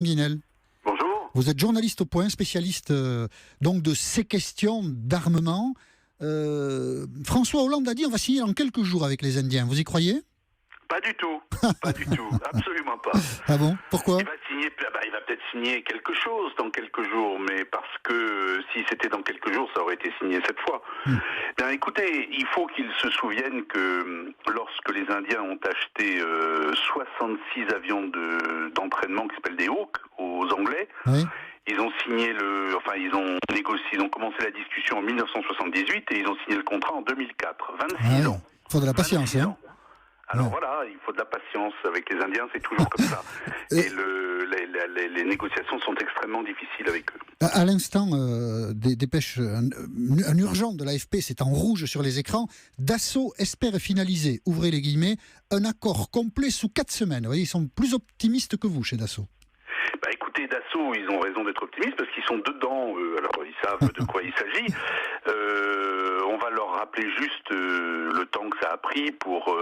Guinel. Bonjour. Vous êtes journaliste au Point, spécialiste donc de ces questions d'armement. François Hollande a dit on va signer dans quelques jours avec les Indiens. Vous y croyez? Pas du tout. Pas du tout. Absolument pas. Ah bon? Pourquoi? Il va peut-être signer quelque chose dans quelques jours, mais parce que si c'était dans quelques jours, ça aurait été signé cette fois. Bien, écoutez, il faut qu'ils se souviennent que lorsque les Indiens ont acheté 66 avions d'entraînement qui s'appellent des Hawks aux Anglais, Oui. ils ont signé ils ont négocié, ils ont commencé la discussion en 1978 et ils ont signé le contrat en 2004. 26 ans. Il faut de la patience, 26 hein. ans. Alors voilà, il faut de la patience avec les Indiens, c'est toujours comme ça. Et les négociations sont extrêmement difficiles avec eux. À l'instant, des dépêches, un urgent de l'AFP, c'est en rouge sur les écrans. Dassault espère finaliser, ouvrez les guillemets, un accord complet sous 4 semaines. Vous voyez, ils sont plus optimistes que vous chez Dassault. Bah écoutez, Dassault, ils ont raison d'être optimistes parce qu'ils sont dedans, alors ils savent de quoi il s'agit. On va leur rappeler juste le temps que ça a pris pour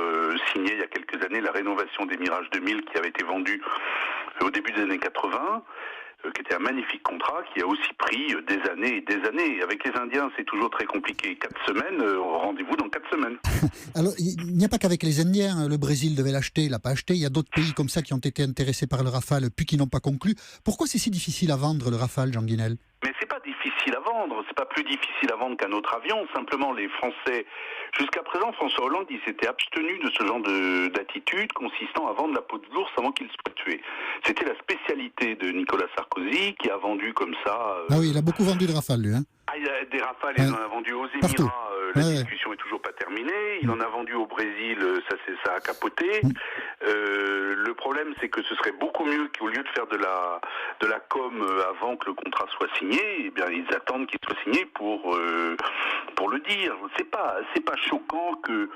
signer il y a quelques années la rénovation des Mirage 2000 qui avait été vendue au début des années 80. Qui était un magnifique contrat, qui a aussi pris des années et des années. Avec les Indiens, c'est toujours très compliqué. 4 semaines, rendez-vous dans 4 semaines. Alors, il n'y a pas qu'avec les Indiens. Le Brésil devait l'acheter, il l'a pas acheté. Il y a d'autres pays comme ça qui ont été intéressés par le Rafale, puis qui n'ont pas conclu. Pourquoi c'est si difficile à vendre, le Rafale, Jean Guinel? Mais c'est pas difficile à vendre, c'est pas plus difficile à vendre qu'un autre avion. Simplement, les Français, jusqu'à présent, François Hollande, il s'était abstenu de ce genre d'attitude consistant à vendre la peau de l'ours avant qu'il soit tué. C'était la spécialité de Nicolas Sarkozy qui a vendu comme ça. Ah oui, il a beaucoup vendu de Rafale, lui. Hein. Il a des Rafales, il en a vendu aux Émirats, la discussion est toujours pas terminée. Il en a vendu au Brésil, ça a capoté. Le problème, c'est que ce serait beaucoup mieux qu'au lieu de faire de la com avant que le contrat soit signé, eh bien ils attendent qu'il soit signé pour le dire. C'est pas choquant que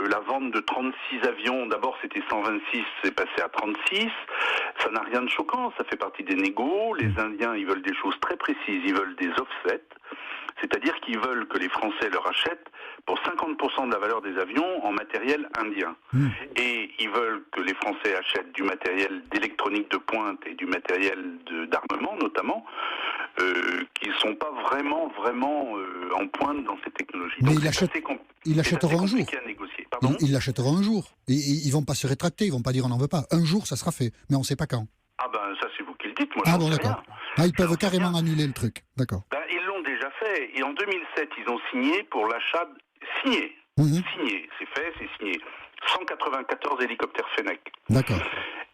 la vente de 36 avions, d'abord c'était 126, c'est passé à 36. Ça n'a rien de choquant, ça fait partie des négos. Les Indiens, ils veulent des choses très précises, ils veulent des offsets. C'est-à-dire qu'ils veulent que les Français leur achètent pour 50% de la valeur des avions en matériel indien. Et ils veulent que les Français achètent du matériel d'électronique de pointe et du matériel d'armement notamment, qui ne sont pas vraiment en pointe dans ces technologies. Mais donc ils l'achèteront un jour. À négocier. Pardon ? Ils l'achèteront un jour. Ils vont pas se rétracter, ils vont pas dire on n'en veut pas. Un jour, ça sera fait, mais on ne sait pas quand. Ah ben ça c'est vous qui le dites, moi bon, d'accord. Ils peuvent carrément annuler le truc, d'accord. Ils l'ont déjà fait, et en 2007, ils ont signé pour l'achat... Signé, c'est fait, c'est signé. 194 hélicoptères Fennec. D'accord.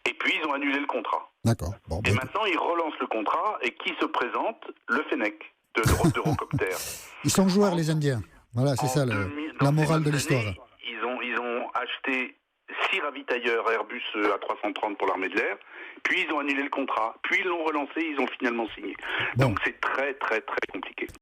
Et puis ils ont annulé le contrat. D'accord. Bon, et maintenant, ils relancent le contrat, et qui se présente? Le Fennec, d'Eurocopter. Ils sont joueurs, les Indiens. Voilà, c'est ça la morale de l'histoire. Ils ont acheté 6 ravitailleurs Airbus A330 pour l'armée de l'air, puis ils ont annulé le contrat, puis ils l'ont relancé, ils ont finalement signé. Donc c'est très très très compliqué.